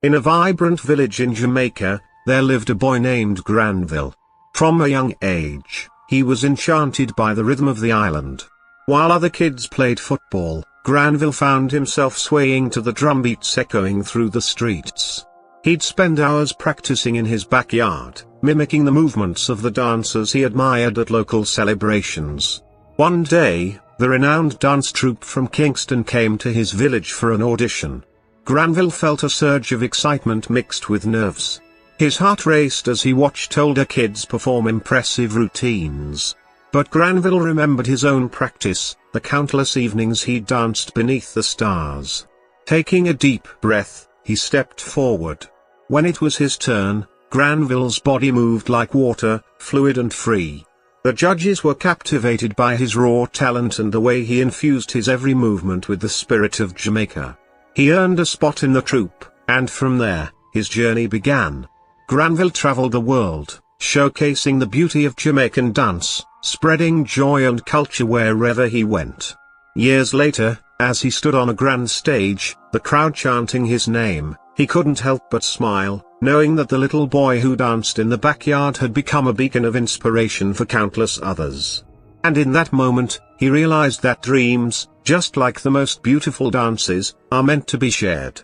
In a vibrant village in Jamaica, there lived a boy named Granville. From a young age, he was enchanted by the rhythm of the island. While other kids played football, Granville found himself swaying to the drumbeats echoing through the streets. He'd spend hours practicing in his backyard, mimicking the movements of the dancers he admired at local celebrations. One day, the renowned dance troupe from Kingston came to his village for an audition. Granville felt a surge of excitement mixed with nerves. His heart raced as he watched older kids perform impressive routines. But Granville remembered his own practice, the countless evenings he danced beneath the stars. Taking a deep breath, he stepped forward. When it was his turn, Granville's body moved like water, fluid and free. The judges were captivated by his raw talent and the way he infused his every movement with the spirit of Jamaica. He earned a spot in the troupe, and from there, his journey began. Granville traveled the world, showcasing the beauty of Jamaican dance, spreading joy and culture wherever he went. Years later, as he stood on a grand stage, the crowd chanting his name, he couldn't help but smile, knowing that the little boy who danced in the backyard had become a beacon of inspiration for countless others. And in that moment, he realized that dreams, just like the most beautiful dances, are meant to be shared.